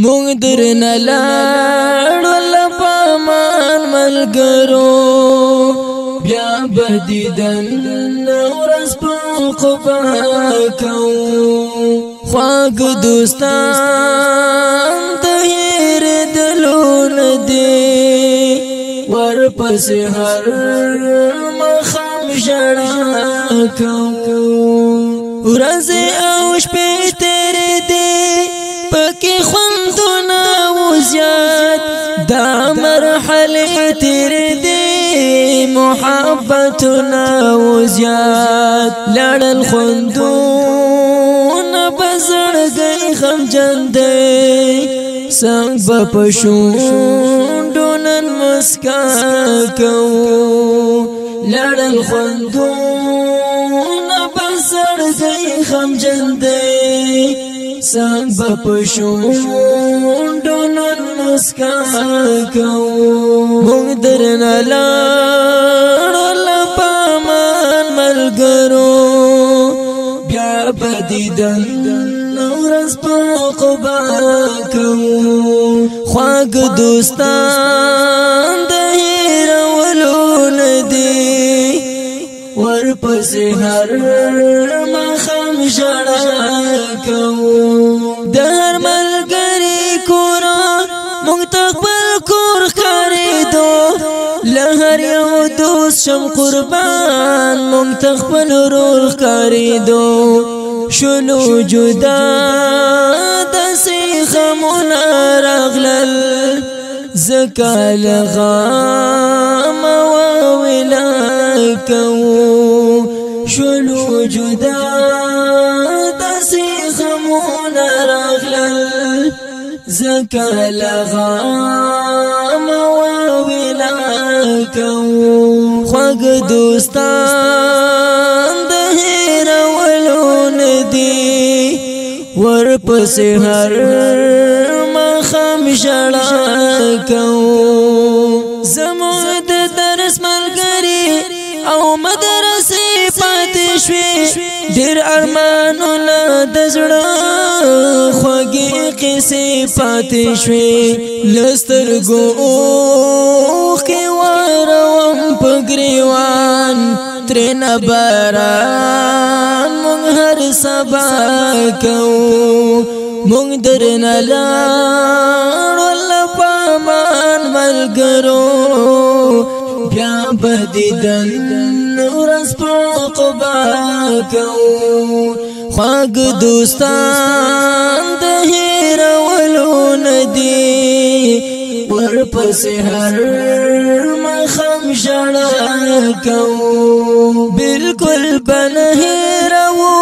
مونږ درنه لاړل پامان ملګرو بیا بدیدن ورځ په قبا کوو خواږ دوستان د هېر دلون دي ورپسې هر ماښام ژړا کوو ورځې او شپې تېرې دي پکې خوندونه وزیات دا مرحلې تېرې دي محبتونه وزیات لړل خوندونه بزړګي غمجن دی څنګ به په شونډو نن مسکا کوو لړل خوندونه بزړګي غمجن دی څنګ به په شونډو نن مسکا کوو مونږ درنه لاړل پامان ملګرو بیا بدیدن ورځ په قبا کوو خواږ دوستان د هېرولو نه دي ورپسې هر ماښام ژړا کوو د هر ملګري کوره مونږ ته خپل کور ښکارېدو له هر یو دوست شم قربان مونږ ته خپل ورور ښکارېدو شولو جدا داسې غمونه راغلل ځکه له غمه واویلا کوو شولو جدا داسې غمونه راغلل ځکه له غمه واویلا کوو خواږ دوستان د هېرولو نه دي ورپسې هر ماښام ژړا کوو زموږ د درس ملګري او مدرسې پاتې شوې ډېر ارمانونه د زړه خوږې قصې پاتې شوې له سترګو اوښکې واروم په ګریوان ترېنه باران مونږ هر سبا کوو مونږ درنه لاړل پامان ملګرو بیا بدیدن ورځ په قبا کوو خواږ دوستان د هېرولو نه دي ورپسې هر ماښام ژړا کوو بلکل به نه هېروو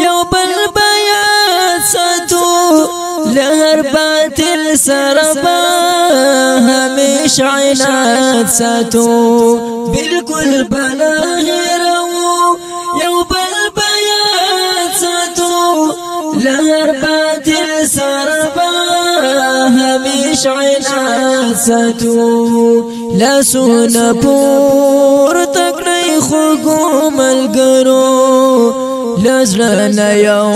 یو بل به یاد ساتو له هر باطل سره به همیشه عناد ساتو بلکل به نه هېروو یو بل به یاد ساتو له هر باطل سره به همیشه عناد ساتو لاسونه پورته کړئ خوږو ملګرو له زړه نه یو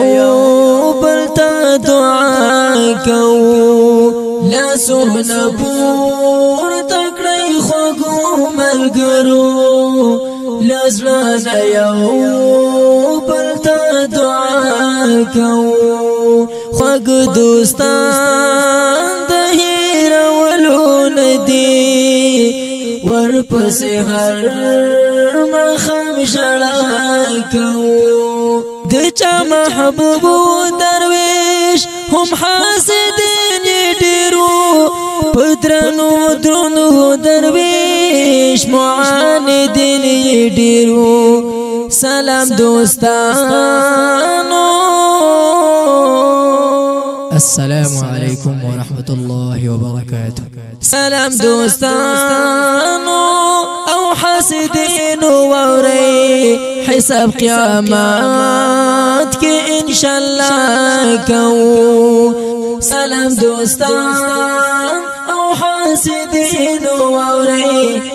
بل ته دعا کوو لاسونه پورته کړئ خوږو ملګرو له زړه نه یو بل ته دعا کوو خوږ دوستان د هېرولو نه دي ورپسې هر ماښام ژړا کوو د چا محبوب درویش هم حاسدین ډېرو په درنو درنو درویش معاندین ډېرو سلام دوستانو السلام عليكم ورحمة الله وبركاته سلام دوستانو او حاسدینو ووري حساب قیامت کې ان شاء الله کوو سلام دوستان او حاسدینو ووري